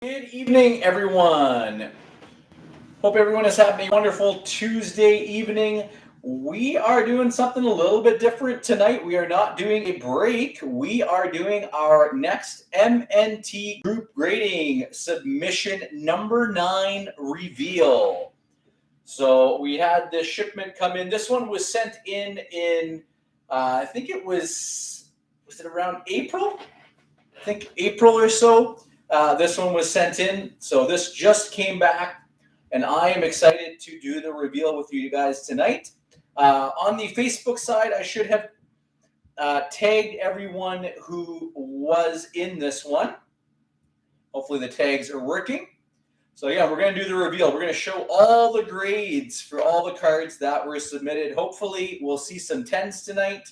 Good evening, everyone. Hope everyone is having a wonderful Tuesday evening. We are doing something a little bit different tonight. We are not doing a break. We are doing our next MNT group grading submission number 9 reveal. So we had this shipment come in. This one was sent in I think it was it around April? I think April or so. This one was sent in. So this just came back, and I am excited to do the reveal with you guys tonight. On the Facebook side, I should have tagged everyone who was in this one. Hopefully the tags are working. So yeah, we're going to do the reveal. We're going to show all the grades for all the cards that were submitted. Hopefully we'll see some 10s tonight.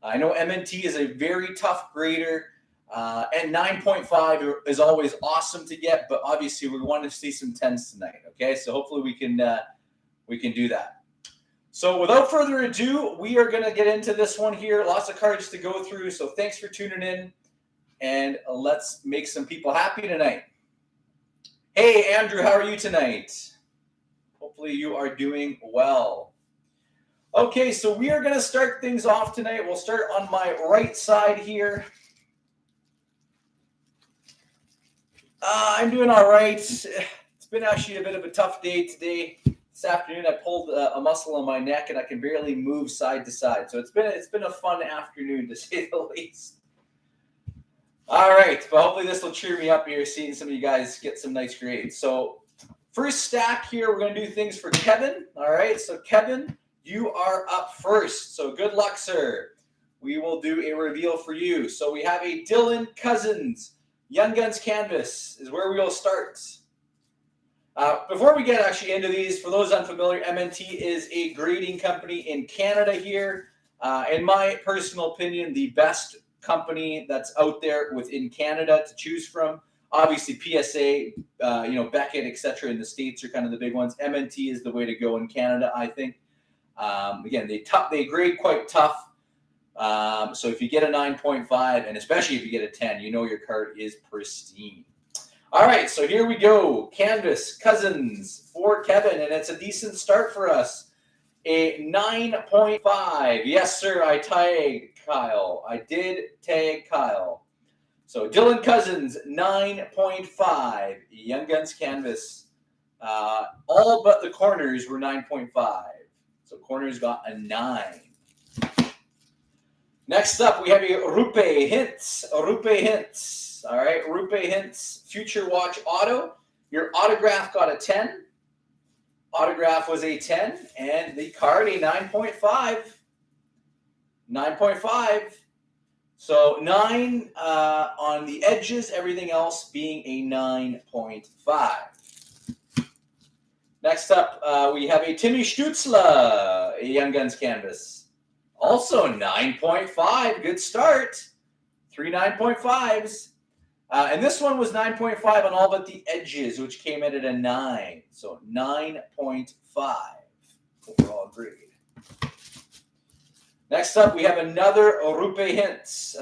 I know MNT is a very tough grader. And 9.5 is always awesome to get, but obviously we want to see some 10s tonight. Okay, so hopefully we can do that. So without further ado, we are going to get into this one here. Lots of cards to go through. So thanks for tuning in, and let's make some people happy tonight. Hey, Andrew, how are you tonight? Hopefully you are doing well. Okay, so we are going to start things off tonight. We'll start on my right side here. I'm doing all right. It's been actually a bit of a tough day today. This afternoon, I pulled a muscle in my neck, and I can barely move side to side. So it's been a fun afternoon, to say the least. All right, but hopefully this will cheer me up here, seeing some of you guys get some nice grades. So first stack here, we're going to do things for Kevin. All right, so Kevin, you are up first. So good luck, sir. We will do a reveal for you. So we have a Dylan Cousins. Young Guns Canvas is where we will start. Before we get actually into these, for those unfamiliar, MNT is a grading company in Canada here. In my personal opinion, the best company that's out there within Canada to choose from. Obviously, PSA, Beckett, etc. in the States are kind of the big ones. MNT is the way to go in Canada, I think. Again, they grade quite tough. So if you get a 9.5, and especially if you get a 10, you know your card is pristine. All right, so here we go. Canvas Cousins for Kevin, and it's a decent start for us. A 9.5. Yes, sir, I tagged Kyle. I did tag Kyle. So Dylan Cousins, 9.5. Young Guns Canvas. All but the corners were 9.5. So corners got a 9. Next up, we have a Rupe Hintz. All right, Rupe Hintz, Future Watch Auto. Your autograph got a 10. Autograph was a 10, and the card a 9.5. 9.5. So 9 on the edges, everything else being a 9.5. Next up, we have a Timmy Schutzler, a Young Guns Canvas. Also 9.5, good start. 3 9.5s. And this one was 9.5 on all but the edges, which came in at a 9. So 9.5 overall grade. Next up, we have another Rupe Hintz.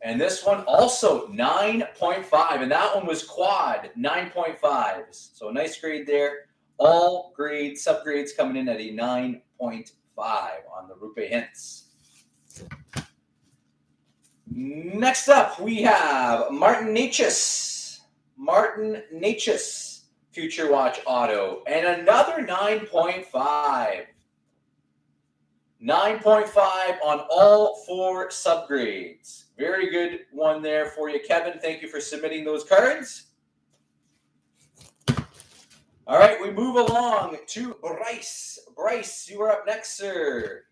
And this one also 9.5. And that one was quad, 9.5s. So nice grade there. All grades, subgrades coming in at a 9.5 on the Rupe Hintz. Next up, we have Martin Necas, Future Watch Auto, and another 9.5. 9.5 on all 4 subgrades. Very good one there for you, Kevin. Thank you for submitting those cards. All right, we move along to Bryce. Bryce, you are up next, sir.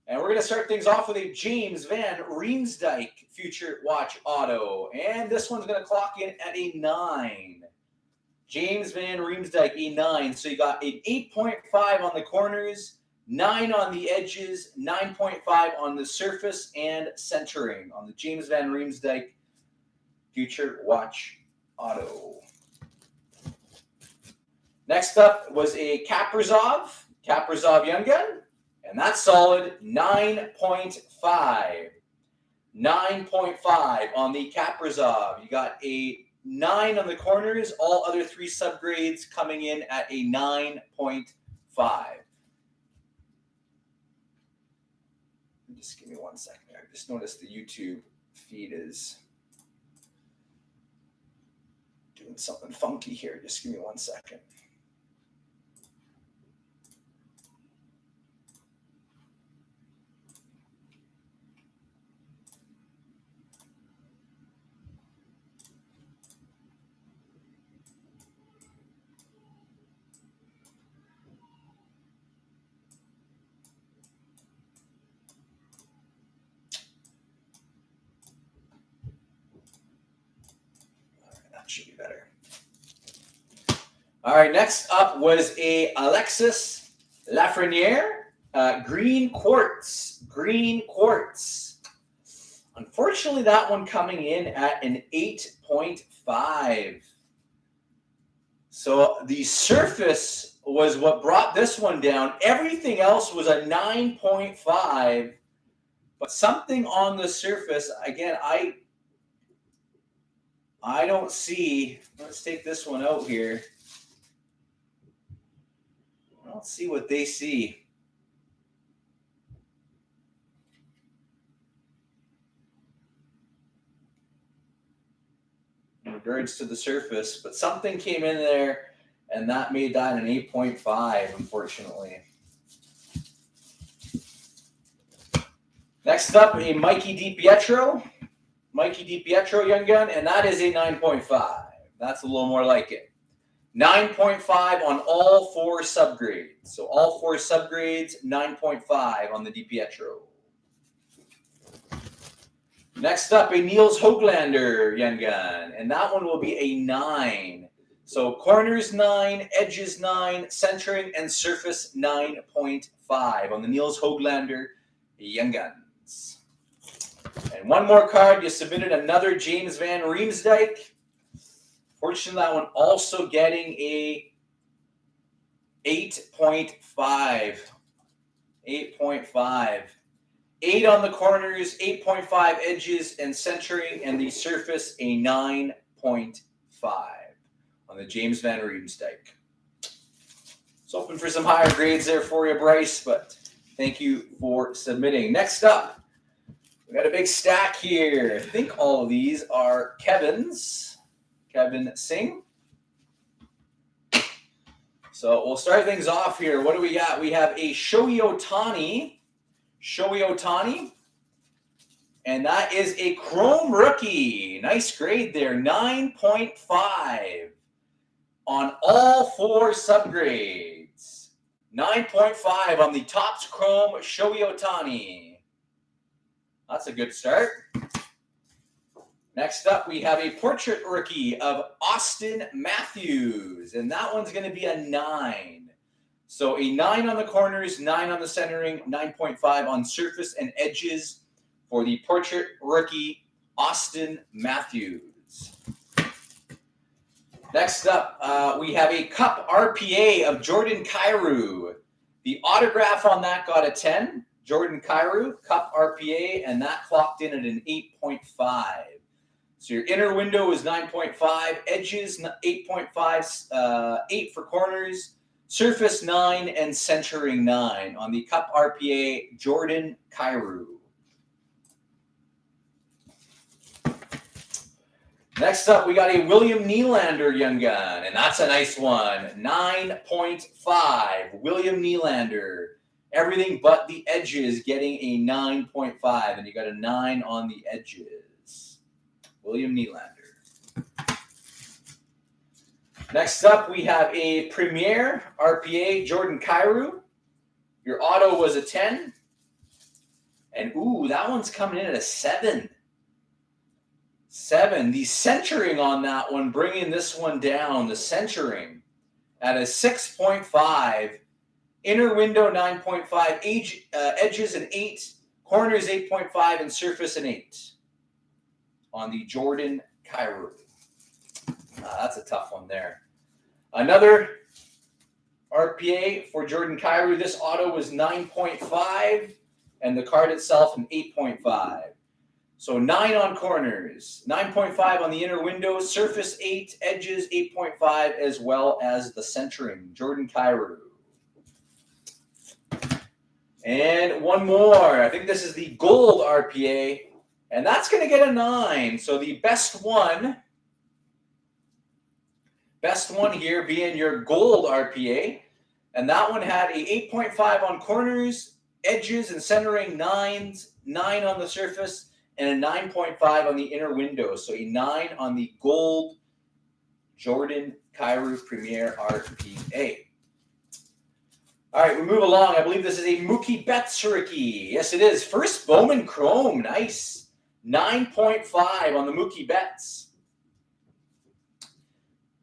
And we're going to start things off with a James Van Riemsdyk Future Watch Auto. And this one's going to clock in at a 9. James Van Riemsdyk, a 9. So you got an 8.5 on the corners, 9 on the edges, 9.5 on the surface, and centering on the James Van Riemsdyk Future Watch Auto. Next up was a Kaprizov Young Gun, and that's solid 9.5. 9.5 on the Kaprizov. You got a 9 on the corners. All other 3 subgrades coming in at a 9.5. Just give me 1 second here. I just noticed the YouTube feed is doing something funky here. Just give me 1 second. Should be better. All right, next up was a Alexis Lafreniere, green quartz. Unfortunately, that one coming in at an 8.5. So the surface was what brought this one down. Everything else was a 9.5, but something on the surface, again, I don't see. Let's take this one out here. I don't see what they see. In regards to the surface, but something came in there, and that made that an 8.5, unfortunately. Next up, a Mikey DiPietro young gun, and that is a 9.5. That's a little more like it. 9.5 on all 4 subgrades. So all 4 subgrades, 9.5 on the DiPietro. Next up, a Niels Höglander young gun, and that one will be a 9. So corners 9, edges 9, centering and surface 9.5 on the Niels Höglander young guns. And one more card, you submitted another James Van Riemsdyk. Fortunately, that one also getting a 8.5. 8.5. 8 on the corners, 8.5 edges and centering, and the surface a 9.5 on the James Van Riemsdyk. It's open for some higher grades there for you, Bryce, but thank you for submitting. Next up, we got a big stack here. I think all of these are Kevin's. Kevin Singh. So we'll start things off here. What do we got? We have a Shohei Ohtani. And that is a chrome rookie. Nice grade there. 9.5 on all 4 subgrades. 9.5 on the Topps Chrome Shohei Ohtani. That's a good start. Next up, we have a portrait rookie of Austin Matthews, and that one's going to be a 9. So a 9 on the corners, 9 on the centering, 9.5 on surface and edges for the portrait rookie Austin Matthews. Next up, we have a Cup RPA of Jordan Kyrou. The autograph on that got a 10. Jordan Kyrou, Cup RPA, and that clocked in at an 8.5. So your inner window is 9.5, edges 8.5, 8 for corners, surface 9, and centering 9 on the Cup RPA Jordan Kyrou. Next up, we got a William Nylander young gun, and that's a nice one. 9.5, William Nylander. Everything but the edges getting a 9.5, and you got a 9 on the edges. William Nylander. Next up, we have a Premier RPA Jordan Kyrou. Your auto was a 10. And, ooh, that one's coming in at a 7. 7. The centering on that one, bringing this one down, the centering at a 6.5. Inner window 9.5, edges an 8, corners 8.5, and surface an 8 on the Jordan Kyrou. That's a tough one there. Another RPA for Jordan Kyrou. This auto was 9.5, and the card itself an 8.5. So 9 on corners, 9.5 on the inner window, surface 8, edges 8.5, as well as the centering, Jordan Kyrou. And one more. I think this is the gold RPA, and that's going to get a 9. So the best one here being your gold RPA, and that one had a 8.5 on corners, edges and centering 9s, 9 on the surface, and a 9.5 on the inner window. So a 9 on the gold Jordan Kyrou Premier RPA. All right, we move along. I believe this is a Mookie Betts rookie. Yes, it is. First Bowman Chrome. Nice. 9.5 on the Mookie Betts.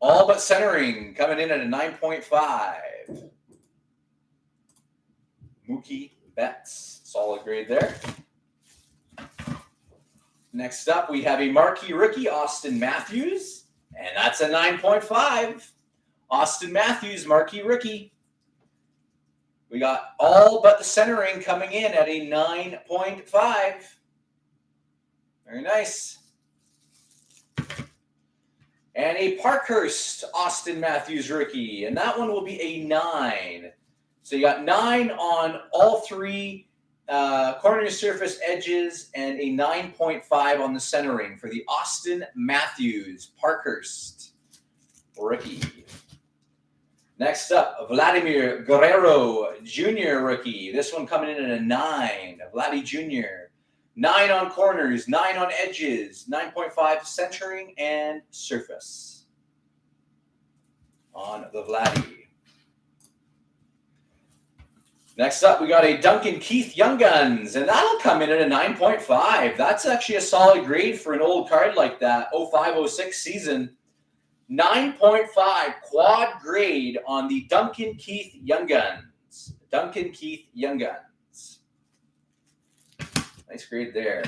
All but centering coming in at a 9.5. Mookie Betts. Solid grade there. Next up, we have a marquee rookie, Austin Matthews. And that's a 9.5. Austin Matthews, marquee rookie. We got all but the centering coming in at a 9.5. Very nice. And a Parkhurst Austin Matthews rookie. And that one will be a 9. So you got 9 on all 3 corner surface edges and a 9.5 on the centering for the Austin Matthews Parkhurst rookie. Next up, Vladimir Guerrero Jr. rookie. This one coming in at a 9. Vladdy Jr. 9 on corners, 9 on edges, 9.5 centering and surface on the Vladdy. Next up, we got a Duncan Keith Young Guns, and that'll come in at a 9.5. That's actually a solid grade for an old card like that, 05-06 season. 9.5 quad grade on the Duncan Keith Young Guns. Duncan Keith Young Guns. Nice grade there.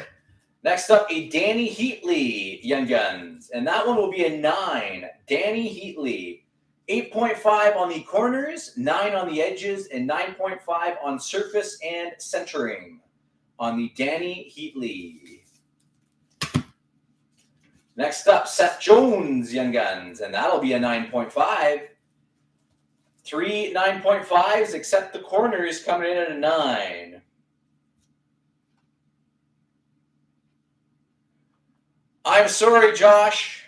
Next up, a Danny Heatley Young Guns, and that one will be a 9. Danny Heatley. 8.5 on the corners, 9 on the edges, and 9.5 on surface and centering on the Danny Heatley. Next up, Seth Jones Young Guns, and that'll be a 9.5. 3 9.5s, except the corners coming in at a 9. I'm sorry, Josh.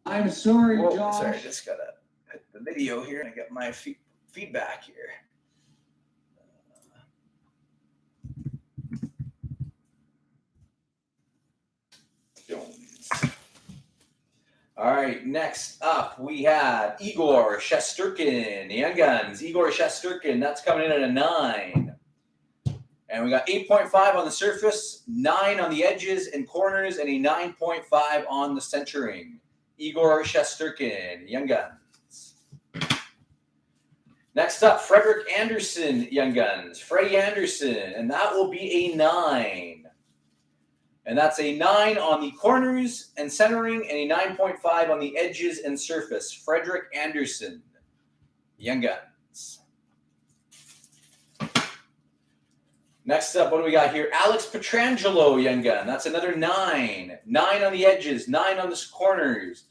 I'm sorry, Whoa, Josh. Sorry, I just got to hit the video here and I got my feedback here. Jones. All right, next up we have Igor Shesterkin, Young Guns. Igor Shesterkin, that's coming in at a 9. And we got 8.5 on the surface, 9 on the edges and corners, and a 9.5 on the centering. Igor Shesterkin, Young Guns. Next up, Frederick Anderson, Young Guns. Freddie Anderson, and that will be a 9. And that's a 9 on the corners and centering, and a 9.5 on the edges and surface. Frederick Anderson, Young Guns. Next up, what do we got here? Alex Pietrangelo, Young Gun. That's another 9. 9 on the edges, 9 on the corners.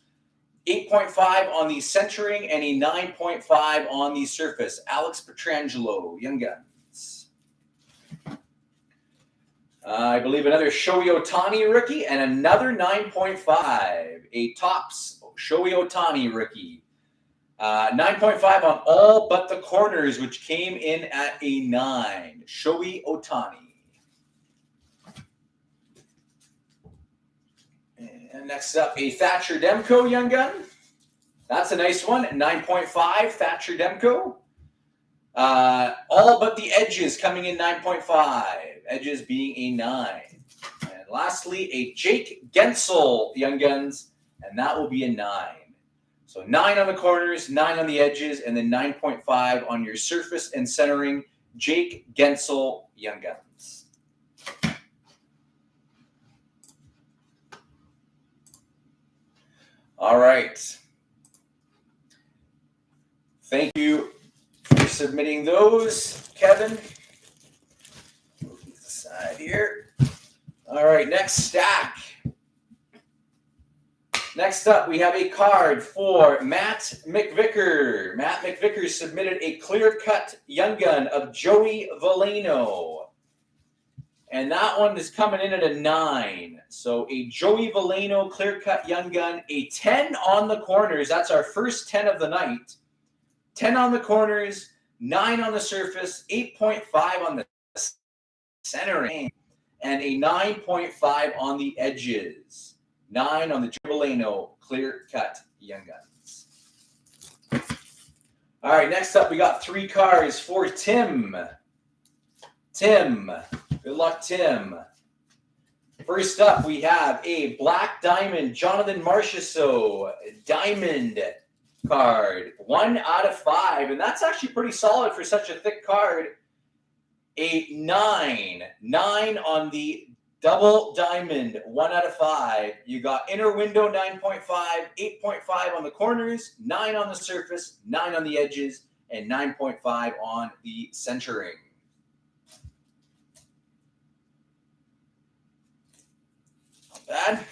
8.5 on the centering and a 9.5 on the surface. Alex Pietrangelo, Young Guns. I believe another Shohei Ohtani rookie and another 9.5. A Topps Shohei Ohtani rookie. 9.5 on all but the corners, which came in at a 9. Shohei Ohtani. And next up, a Thatcher Demko Young Gun. That's a nice one. 9.5, Thatcher Demko. All but the edges coming in 9.5. Edges being a 9. And lastly, a Jake Gensel Young Guns, and that will be a 9. So 9 on the corners, 9 on the edges, and then 9.5 on your surface and centering. Jake Gensel Young Guns. All right. Thank you for submitting those, Kevin. here. All right, next stack. Next up, we have a card for Matt McVicker. Matt McVicker submitted a clear-cut Young Gun of Joey Veleno. And that one is coming in at a 9. So a Joey Veleno clear-cut Young Gun, a 10 on the corners. That's our first 10 of the night. 10 on the corners, 9 on the surface, 8.5 on the centering, and a 9.5 on the edges. 9 on the Joey Veleno clear-cut Young Guns. All right, next up, we got 3 cards for Tim. Tim. Good luck, Tim. First up, we have a Black Diamond Jonathan Marchessault Diamond card. 1 out of 5, and that's actually pretty solid for such a thick card. A 9. 9 on the double diamond, 1 out of 5. You got inner window 9.5, 8.5 on the corners, 9 on the surface, 9 on the edges, and 9.5 on the centering. Bad.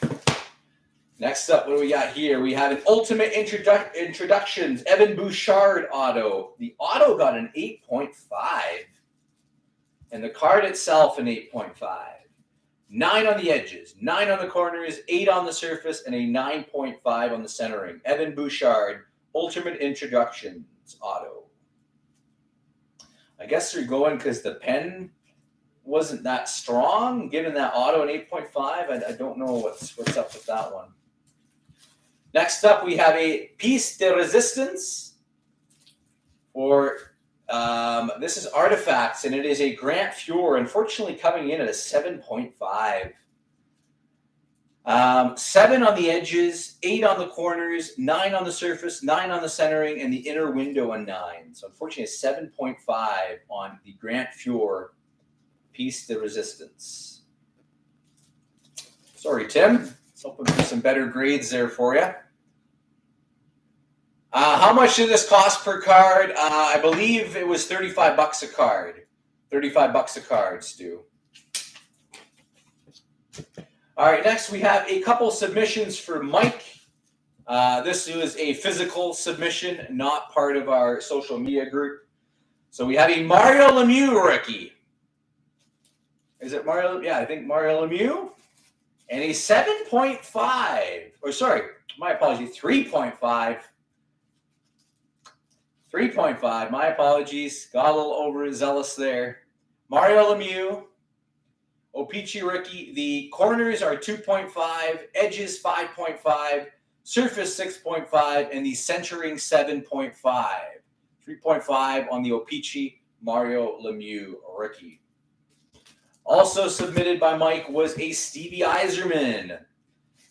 Next up, what do we got here? We have an Ultimate Introductions Evan Bouchard auto. The auto got an 8.5, and the card itself an 8.5. 9 on the edges, 9 on the corners, 8 on the surface, and a 9.5 on the centering. Evan Bouchard Ultimate Introductions auto. I guess they're going because the pen wasn't that strong, given that auto an 8.5. I don't know what's up with that one. Next up, we have a Piece de Resistance for this is Artifacts, and it is a Grant Fuhr, unfortunately coming in at a 7.5. 7 on the edges, 8 on the corners, 9 on the surface, 9 on the centering, and the inner window a 9. So unfortunately, a 7.5 on the Grant Fuhr Piece de Resistance. Sorry, Tim. Let's hoping for some better grades there for you. How much did this cost per card? I believe it was $35 a card. $35 a card, Stu. All right, next we have a couple submissions for Mike. This was a physical submission, not part of our social media group. So we have a Mario Lemieux rookie. Is it Mario? Yeah, I think Mario Lemieux. And a 7.5. Or sorry, my apologies, 3.5. 3.5. My apologies. Got a little overzealous there. Mario Lemieux. O-Pee-Chee rookie. The corners are 2.5. Edges 5.5. Surface 6.5. And the centering 7.5. 3.5 on the O-Pee-Chee Mario Lemieux rookie. Also submitted by Mike was a Stevie Yzerman.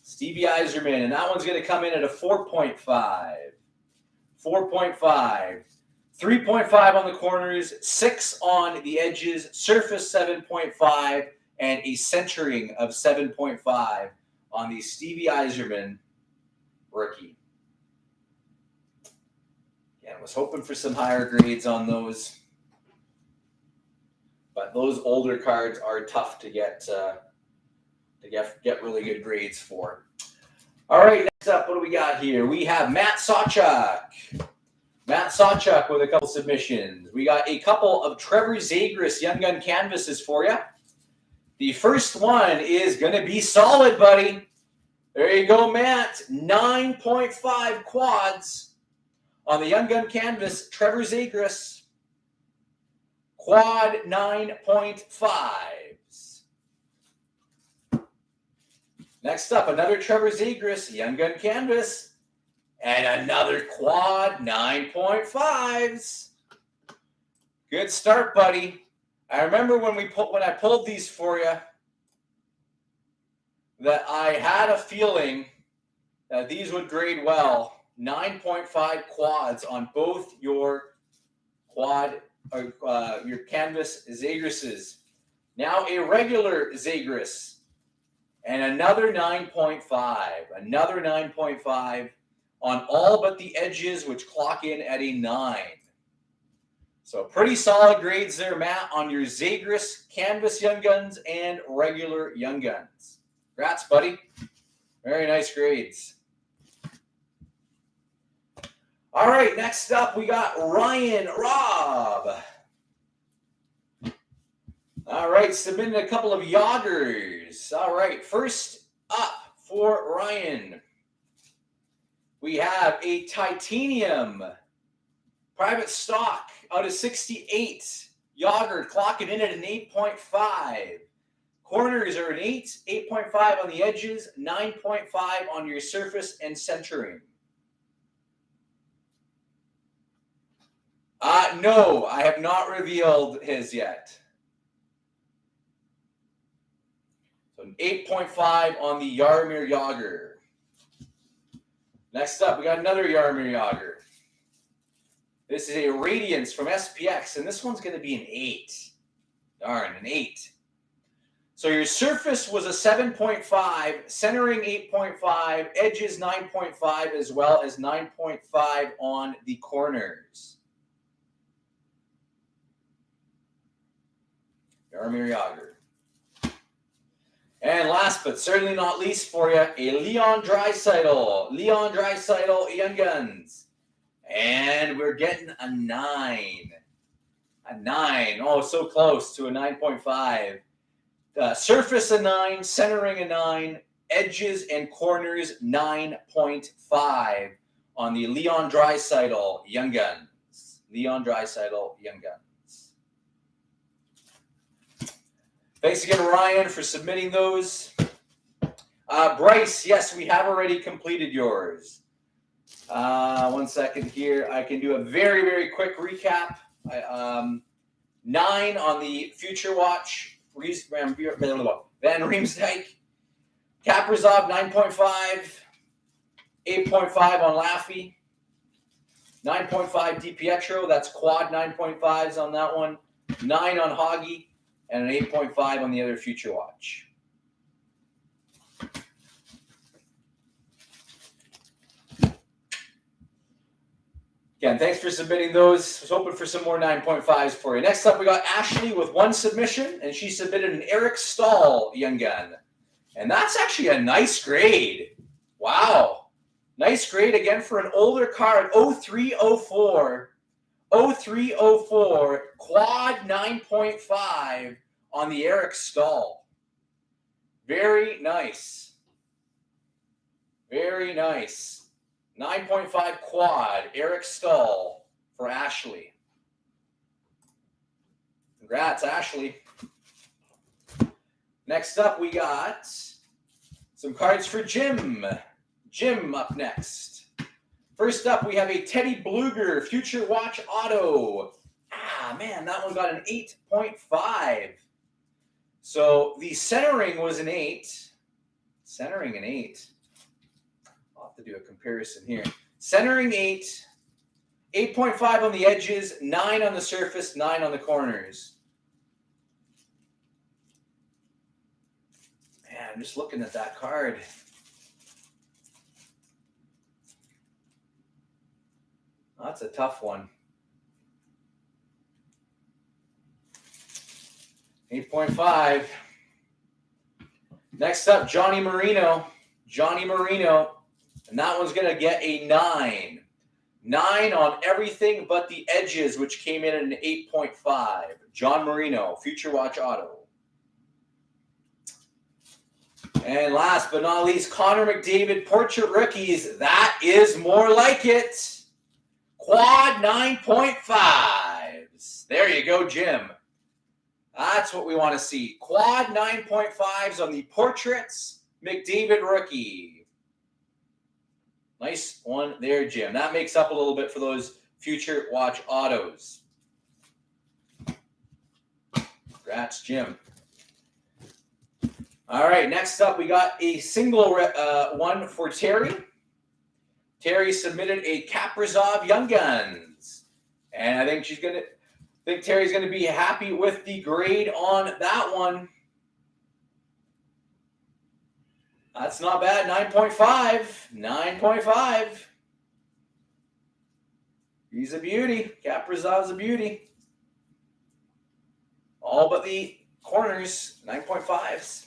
Stevie Yzerman, and that one's going to come in at a 4.5. 4.5. 3.5 on the corners, 6 on the edges, surface 7.5, and a centering of 7.5 on the Stevie Yzerman rookie. Yeah, I was hoping for some higher grades on those. But those older cards are tough to get really good grades for. All right, next up, what do we got here? We have Matt Sawchuk. Matt Sawchuk with a couple submissions. We got a couple of Trevor Zegras Young Gun canvases for you. The first one is going to be solid, buddy. There you go, Matt. 9.5 quads on the Young Gun canvas, Trevor Zegras. Quad 9.5s. Next up, another Trevor Zegras Young Gun canvas, and another quad 9.5s. Good start, buddy. I remember when I pulled these for you that I had a feeling that these would grade well. 9.5 quads on both your quad. Your canvas Zagrases. Now a regular Zegras. And another 9.5. Another 9.5 on all but the edges, which clock in at a 9. So pretty solid grades there, Matt, on your Zagreus Canvas Young Guns and regular Young Guns. Congrats, buddy. Very nice grades. All right, next up we got Ryan Robb. All right, submitting a couple of Yagers. All right, first up for Ryan, we have a titanium private stock out of 68. Yager clocking in at an 8.5. Corners are an 8, 8.5 on the edges, 9.5 on your surface and centering. No, I have not revealed his yet. So an 8.5 on the Jaromir Jagr. Next up, we got another Jaromir Jagr. This is a Radiance from SPX, and this one's going to be an 8. Darn, an 8. So your surface was a 7.5, centering 8.5, edges 9.5, as well as 9.5 on the corners. Jaromir Jagr. And last but certainly not least for you, a Leon Draisaitl. Leon Draisaitl Young Guns. And we're getting a 9. A 9. Oh, so close to a 9.5. Surface a 9, centering a 9, edges and corners 9.5 on the Leon Draisaitl Young Guns. Leon Draisaitl Young Guns. Thanks again, Ryan, for submitting those. Bryce, yes, we have already completed yours. 1 second here. I can do a very, very quick recap. 9 on the Future Watch. Van Riemsdyk. Kaprizov, 9.5. 8.5 on Laffy. 9.5 DiPietro. That's quad 9.5s on that one. 9 on Hoggy. And an 8.5 on the other Future Watch. Again, thanks for submitting those. I was hoping for some more 9.5s for you. Next up, we got Ashley with 1 submission, and she submitted an Eric Stahl Young Gun. And that's actually a nice grade. Wow. Nice grade again for an older card, 0304. 0304, quad 9.5 on the Eric Stahl. Very nice. Very nice. 9.5 quad, Eric Stahl for Ashley. Congrats, Ashley. Next up, we got some cards for Jim. Jim up next. First up, we have a Teddy Bluger Future Watch Auto. Man, that one got an 8.5. So the centering was an 8. Centering an 8. I'll have to do a comparison here. Centering 8. 8.5 on the edges, 9 on the surface, 9 on the corners. Man, I'm just looking at that card. That's a tough one. 8.5. Next up, Johnny Marino. Johnny Marino. And that one's going to get a 9. 9 on everything but the edges, which came in at an 8.5. John Marino, Future Watch Auto. And last but not least, Connor McDavid, Portrait Rookies. That is more like it. Quad 9.5s. There you go, Jim. That's what we want to see. Quad 9.5s on the Portraits McDavid Rookie. Nice one there, Jim. That makes up a little bit for those Future Watch Autos. Congrats, Jim. All right, next up, we got a single one for Terry. Terry submitted a Kaprizov Young Guns. And I think Terry's going to be happy with the grade on that one. That's not bad. 9.5. 9.5. He's a beauty. Kaprizov's a beauty. All but the corners, 9.5s.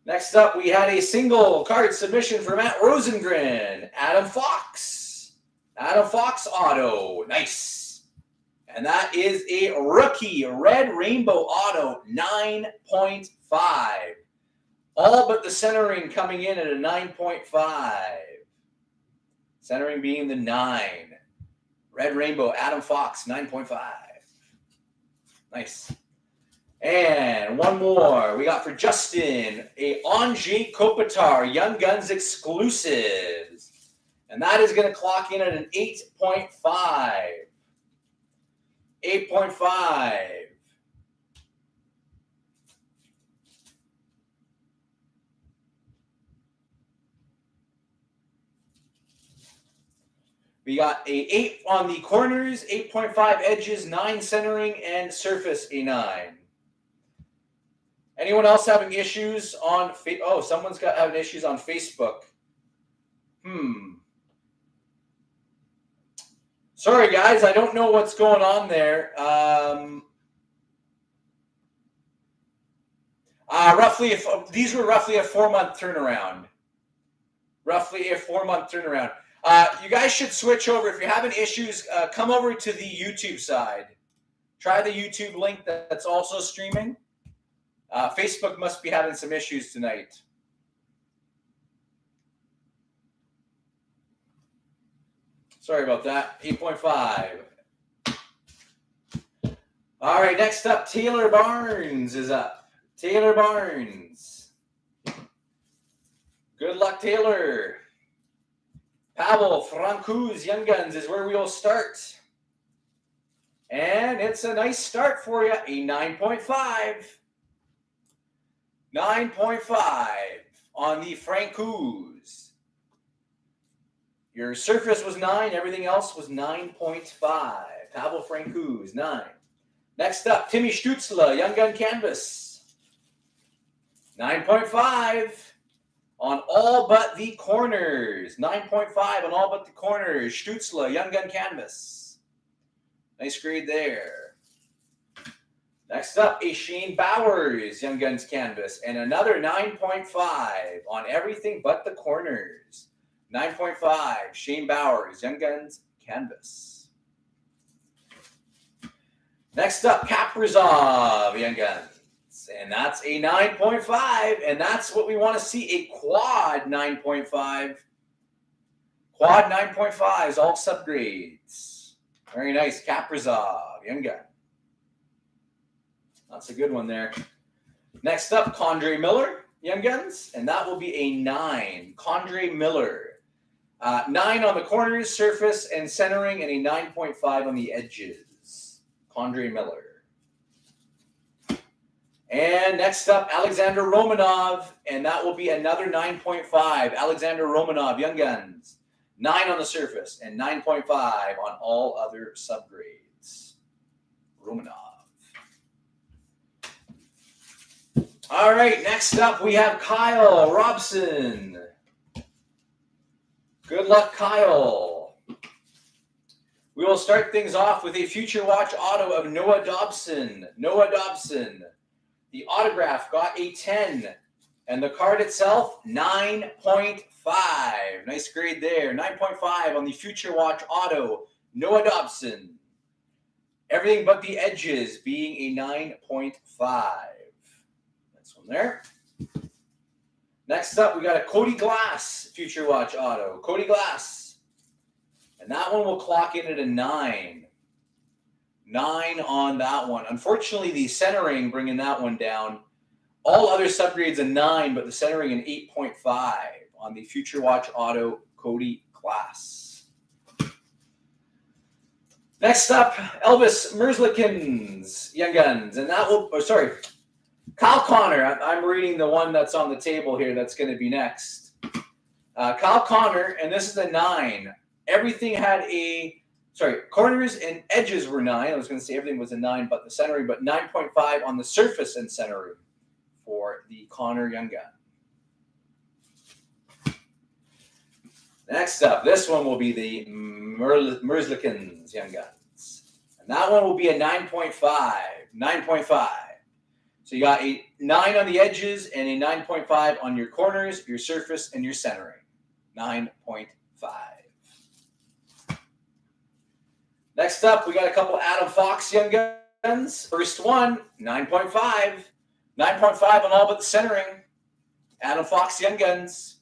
Next up, we had a single card submission for Matt Rosengren. Adam Fox. Adam Fox auto. Nice. And that is a rookie red rainbow auto, 9.5. All but the centering coming in at a 9.5. Centering being the 9. Red rainbow, Adam Fox, 9.5. Nice. And one more we got for Justin, a Anjay Kopitar Young Guns exclusives. And that is going to clock in at an 8.5. 8.5. We got a 8 on the corners, 8.5 edges, 9 centering, and surface a 9. Anyone else having issues on someone's having issues on Facebook. Sorry guys, I don't know what's going on there. These were roughly a 4-month turnaround. You guys should switch over. If you're having issues, come over to the YouTube side. Try the YouTube link that's also streaming. Facebook must be having some issues tonight. Sorry about that. 8.5. All right, next up, Taylor Barnes is up. Taylor Barnes. Good luck, Taylor. Pavel Francouz Young Guns is where we will start. And it's a nice start for you, a 9.5. 9.5 on the Francouz. Your surface was 9, everything else was 9.5. Pavel Francouz, 9. Next up, Timmy Schutzler, Young Gun Canvas. 9.5 on all but the corners. 9.5 on all but the corners. Schutzler, Young Gun Canvas. Nice grade there. Next up, a Shane Bowers Young Guns Canvas. And another 9.5 on everything but the corners. 9.5, Shane Bowers Young Guns Canvas. Next up, Kaprizov Young Guns. And that's a 9.5. And that's what we want to see, a quad 9.5. Quad 9.5s, all subgrades. Very nice, Kaprizov Young Gun. That's a good one there. Next up, Condre Miller Young Guns. And that will be a 9. Condre Miller. 9 on the corners, surface, and centering, and a 9.5 on the edges. Condre Miller. And next up, Alexander Romanov, and that will be another 9.5. Alexander Romanov, Young Guns. 9 on the surface, and 9.5 on all other subgrades. Romanov. All right, next up, we have Kyle Robson. Good luck, Kyle. We will start things off with a Future Watch auto of Noah Dobson. Noah Dobson. The autograph got a 10. And the card itself, 9.5. Nice grade there. 9.5 on the Future Watch auto, Noah Dobson. Everything but the edges being a 9.5. This one there. Next up, we got a Cody Glass Future Watch auto. Cody Glass. And that one will clock in at a 9. 9 on that one. Unfortunately, the centering bringing that one down. All other subgrades a 9, but the centering an 8.5 on the Future Watch auto, Cody Glass. Next up, Elvis Merzlikins Young Guns. And that will, Kyle Connor. I'm reading the one that's on the table here that's going to be next. Kyle Connor, and this is a 9. Everything had corners and edges were 9. I was going to say everything was a 9, but the centering, but 9.5 on the surface and centering for the Connor Young Gun. Next up, this one will be the Merzlikins Young Guns. And that one will be a 9.5. 9.5. So you got a 9 on the edges and a 9.5 on your corners, your surface, and your centering. 9.5. Next up, we got a couple Adam Fox Young Guns. First one, 9.5. 9.5 on all but the centering. Adam Fox Young Guns.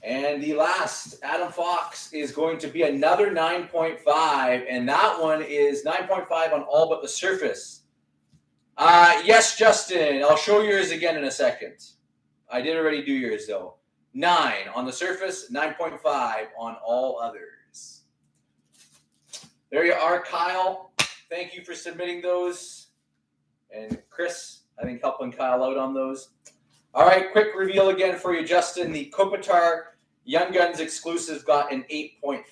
And the last Adam Fox is going to be another 9.5, and that one is 9.5 on all but the surface. Yes, Justin, I'll show yours again in a second. I did already do yours, though. 9 on the surface, 9.5 on all others. There you are, Kyle. Thank you for submitting those. And Chris, I think, helping Kyle out on those. All right, quick reveal again for you, Justin. The Kopitar Young Guns exclusive got an 8.5.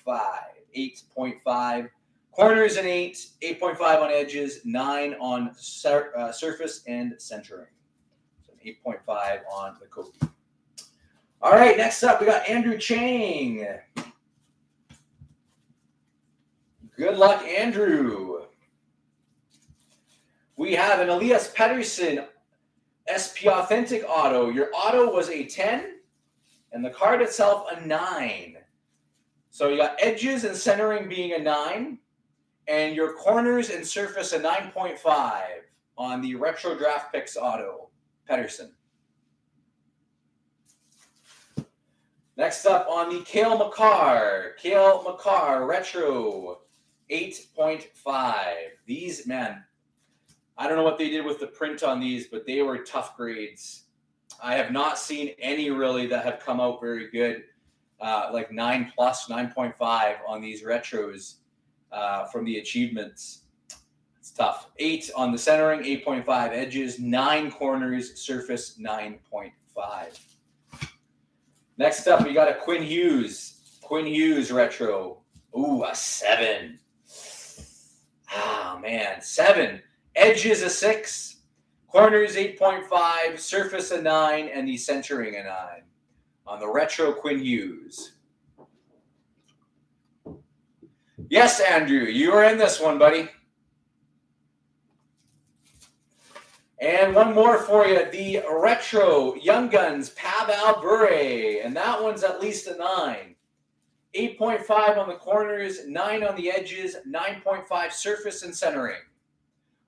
8.5. Corners an 8. 8.5 on edges. 9 on surface and centering. So an 8.5 on the Kopi. All right, next up, we got Andrew Chang. Good luck, Andrew. We have an Elias Pettersson SP Authentic Auto. Your auto was a 10, and the card itself a 9. So you got edges and centering being a 9, and your corners and surface a 9.5 on the Retro Draft Picks Auto, Pettersson. Next up on the Cale Makar. Cale Makar Retro, 8.5. These, man, I don't know what they did with the print on these, but they were tough grades. I have not seen any really that have come out very good, like 9+, 9.5 on these retros from the achievements. It's tough. 8 on the centering, 8.5 edges, 9 corners, surface 9.5. Next up, we got a Quinn Hughes. Quinn Hughes retro. Ooh, a 7. Oh, man, 7. Edges a 6, corners 8.5, surface a 9, and the centering a 9 on the retro Quinn Hughes. Yes, Andrew, you are in this one, buddy. And one more for you, the retro Young Guns Pavel Bure, and that one's at least a 9. 8.5 on the corners, 9 on the edges, 9.5 surface and centering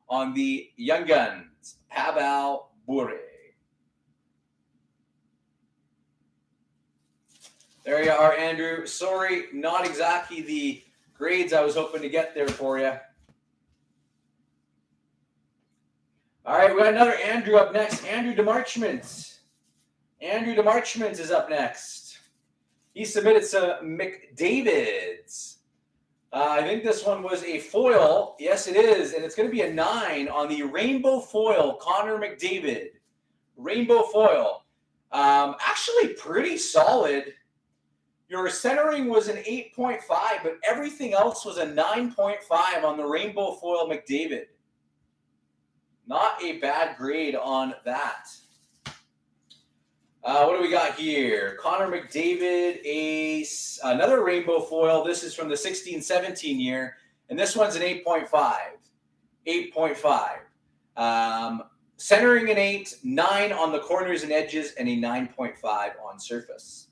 on the Young Guns, Pavel Bure. There you are, Andrew. Sorry, not exactly the grades I was hoping to get there for you. All right, we got another Andrew up next. Andrew DeMarchment. Andrew DeMarchment is up next. He submitted some McDavids. I think this one was a foil. Yes, it is. And it's going to be a 9 on the Rainbow Foil, Connor McDavid. Rainbow Foil. Actually pretty solid. Your centering was an 8.5, but everything else was a 9.5 on the Rainbow Foil McDavid. Not a bad grade on that. What do we got here? Connor McDavid, another Rainbow Foil. This is from the 16-17 year, and this one's an 8.5. 8.5. Centering an 8, 9 on the corners and edges, and a 9.5 on surface.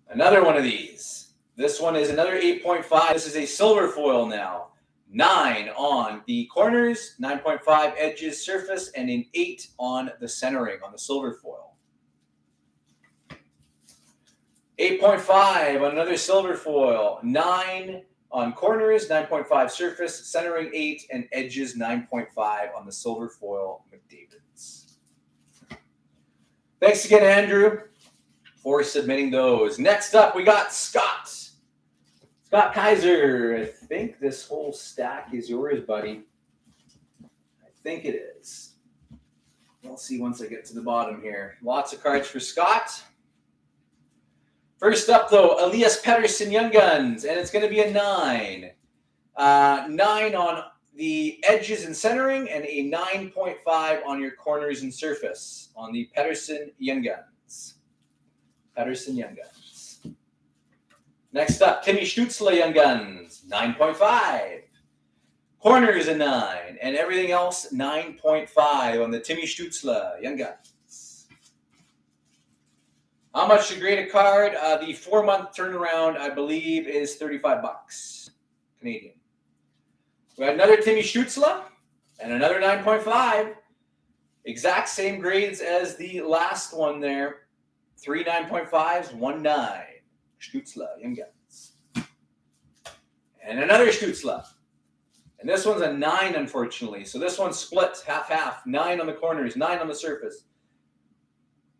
Another one of these. This one is another 8.5. This is a silver foil now. 9 on the corners, 9.5 edges, surface, and an 8 on the centering on the silver foil. 8.5 on another silver foil. 9 on corners, 9.5 surface, centering 8, and edges 9.5 on the silver foil McDavids. Thanks again, Andrew, for submitting those. Next up, we got Scott. Scott Kaiser, I think this whole stack is yours, buddy. I think it is. We'll see once I get to the bottom here. Lots of cards for Scott. First up, though, Elias Pettersson Young Guns, and it's going to be a 9. 9 on the edges and centering, and a 9.5 on your corners and surface on the Pettersson Young Guns. Pettersson Young Guns. Next up, Timmy Schutzler, Young Guns, 9.5. Corners a 9, and everything else 9.5 on the Timmy Schutzler, Young Guns. How much to grade a card? The 4-month turnaround, I believe, is $35 Canadian. We got another Timmy Schutzler and another 9.5. Exact same grades as the last one there. 3 9.5s, 1 9. Schutzler, Young Guns. And another Schutzler. And this one's a 9, unfortunately. So this one splits half-half. 9 on the corners, 9 on the surface.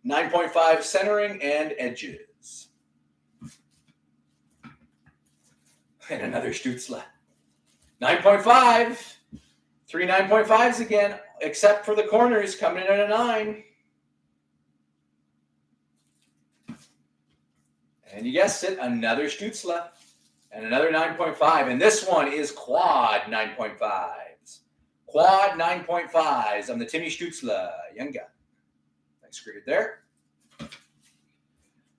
9.5 centering and edges. And another Schutzler. 9.5. 3 9.5s again, except for the corners coming in at a 9. And you guessed it, another Schutzler. And another 9.5. And this one is quad 9.5s. Quad 9.5s on the Timmy Schutzler, Young Gun. Nice grade there.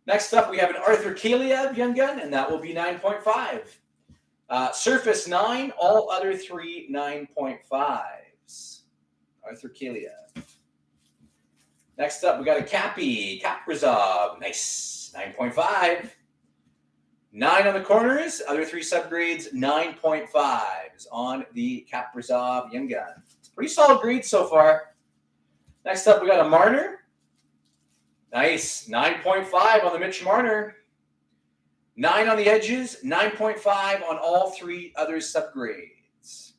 Next up, we have an Arthur Kaliev Young Gun, and that will be 9.5. Surface 9, all other 3 9.5s. Arthur Kaliev. Next up, we got a Cappy, Kaprizov. Nice, 9.5. 9 on the corners, other 3 subgrades, 9.5s on the Kaprizov Young Gun. It's a pretty solid grade so far. Next up, we got a Marner. Nice, 9.5 on the Mitch Marner. 9 on the edges, 9.5 on all 3 other subgrades.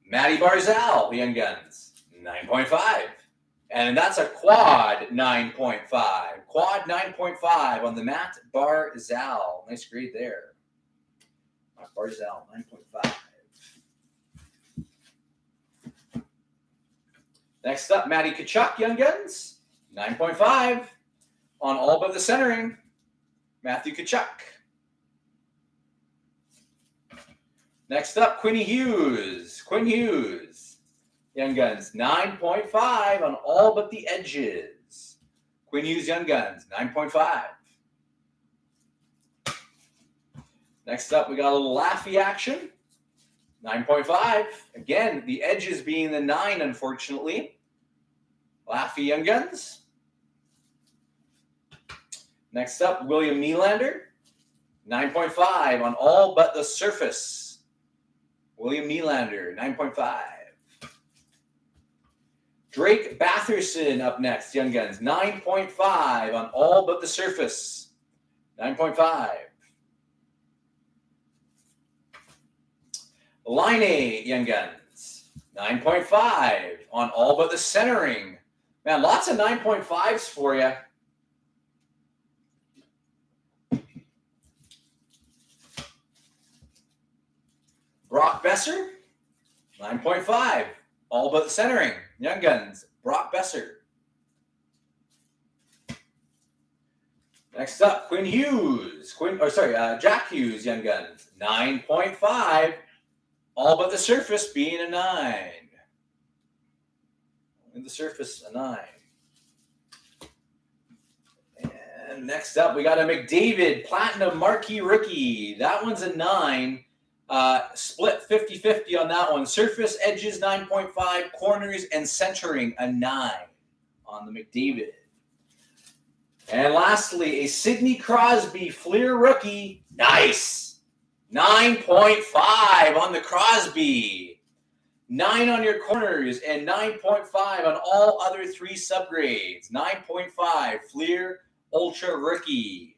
Matty Barzal, Young Guns, 9.5. And that's a quad 9.5. Quad 9.5 on the Matt Barzal. Nice grade there. Matt Barzal, 9.5. Next up, Matty Tkachuk, Young Guns, 9.5 on all but the centering. Matthew Tkachuk. Next up, Quinn Hughes. Quinn Hughes, Young Guns, 9.5 on all but the edges. Quinn Hughes Young Guns, 9.5. Next up, we got a little Laffy action. 9.5. Again, the edges being the 9, unfortunately. Laffy Young Guns. Next up, William Nylander. 9.5 on all but the surface. William Nylander, 9.5. Drake Batherson up next, Young Guns. 9.5 on all but the surface. 9.5. Line Young Guns, 9.5 on all but the centering. Man, lots of 9.5s for you. Brock Besser, 9.5, all but the centering. Young Guns, Brock Besser. Next up, Quinn Hughes. Jack Hughes, Young Guns, 9.5. All but the surface being a 9. And the surface, a 9. And next up, we got a McDavid Platinum Marquee Rookie. That one's a 9. Split 50-50 on that one. Surface, edges, 9.5. Corners and centering, a 9 on the McDavid. And lastly, a Sidney Crosby Fleer Rookie. Nice. 9.5 on the Crosby. 9 on your corners and 9.5 on all other 3 subgrades. 9.5 Fleer Ultra Rookie.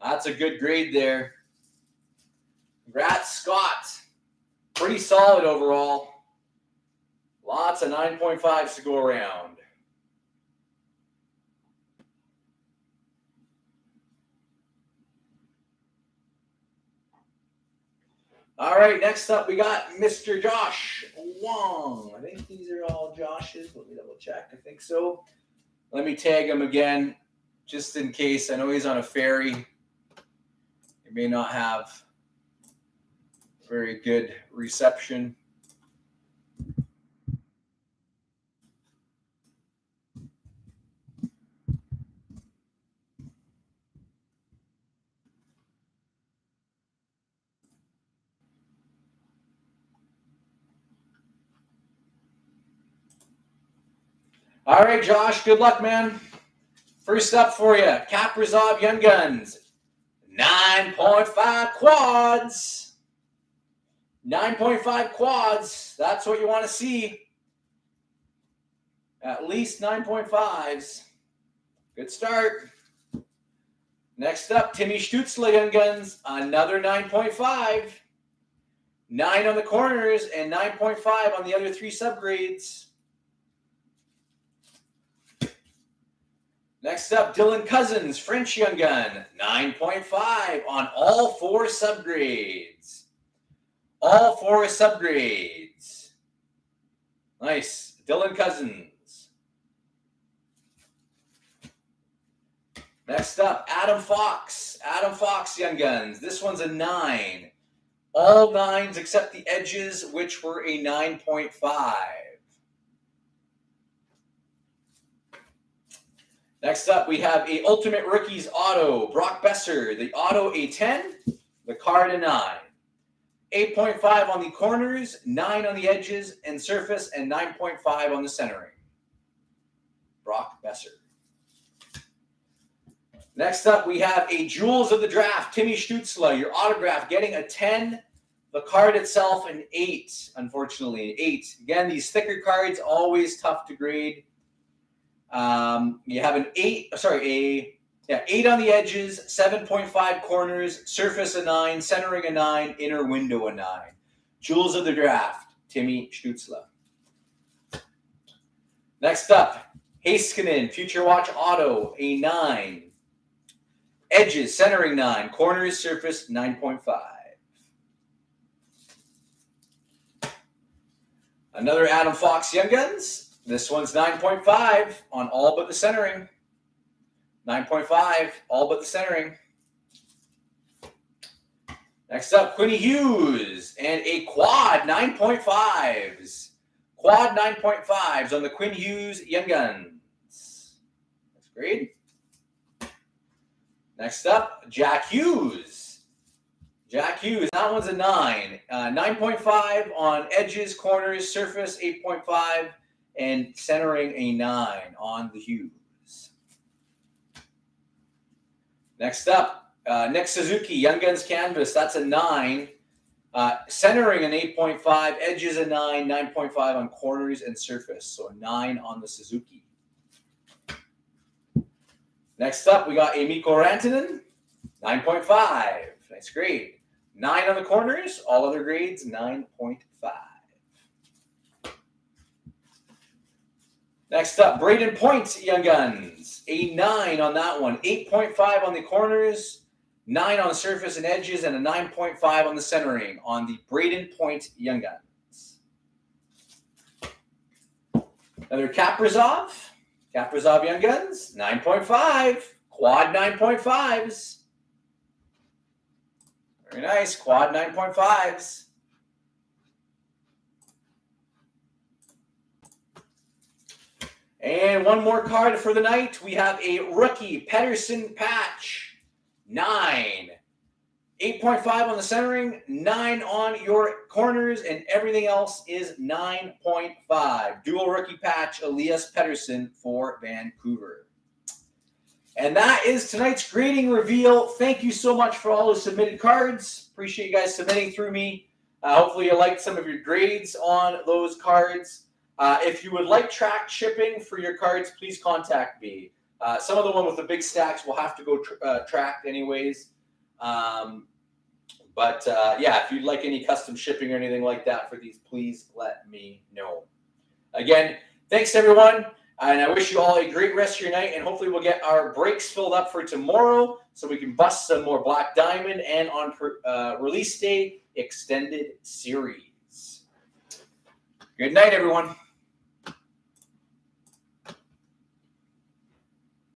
That's a good grade there. Congrats, Scott. Pretty solid overall. Lots of 9.5s to go around. All right, next up we got Mr. Josh Wong. I think these are all Josh's. Let me double check. I think so. Let me tag him again, just in case. I know he's on a ferry. He may not have very good reception. All right, Josh, good luck, man. First up for you, Kaprizov Young Guns. 9.5 quads. 9.5 quads. That's what you want to see. At least 9.5s. Good start. Next up, Timmy Schutzler Young Guns. Another 9.5. 9 on the corners and 9.5 on the other 3 subgrades. Next up, Dylan Cousins, French Young Gun, 9.5 on all 4 subgrades. All 4 subgrades. Nice. Dylan Cousins. Next up, Adam Fox. Adam Fox Young Guns. This one's a 9. All 9s except the edges, which were a 9.5. Next up, we have a Ultimate Rookies Auto, Brock Besser. The Auto a 10, the card a 9. 8.5 on the corners, 9 on the edges and surface, and 9.5 on the centering. Brock Besser. Next up, we have a Jewels of the Draft, Timmy Schutzler. Your autograph getting a 10, the card itself an 8, unfortunately, 8. Again, these thicker cards, always tough to grade. You have an 8 on the edges, 7.5 corners, surface a 9, centering a 9, inner window a 9. Jewels of the Draft, Timmy Schutzler. Next up, Heiskanen, Future Watch Auto, a 9. Edges, centering 9, corners, surface 9.5. Another Adam Fox Young Guns. This one's 9.5 on all but the centering. 9.5, all but the centering. Next up, Quinny Hughes and a quad 9.5s. Quad 9.5s on the Quinn Hughes Young Guns. That's great. Next up, Jack Hughes. Jack Hughes, that one's a 9. 9.5 on edges, corners, surface 8.5. And centering a 9 on the Hughes. Next up, Nick Suzuki, Young Guns Canvas. That's a 9. Centering an 8.5, edges a 9, 9.5 on corners and surface. So a 9 on the Suzuki. Next up, we got Amiko Rantan, 9.5. Nice grade. 9 on the corners, all other grades, 9.5. Next up, Braden Point Young Guns. A 9 on that one. 8.5 on the corners, 9 on the surface and edges, and a 9.5 on the centering on the Braden Point Young Guns. Another Kaprizov. Kaprizov Young Guns. 9.5. Quad 9.5s. Very nice. Quad 9.5s. And one more card for the night. We have a rookie Pedersen patch. 9. 8.5 on the centering, 9 on your corners, and everything else is 9.5. Dual rookie patch, Elias Pettersson for Vancouver. And that is tonight's grading reveal. Thank you so much for all the submitted cards. Appreciate you guys submitting through me. Hopefully you liked some of your grades on those cards. If you would like tracked shipping for your cards, please contact me. Some of the one with the big stacks will have to go tracked anyways. But if you'd like any custom shipping or anything like that for these, please let me know. Again, thanks everyone. And I wish you all a great rest of your night. And hopefully we'll get our breaks filled up for tomorrow so we can bust some more Black Diamond and on release day extended series. Good night, everyone.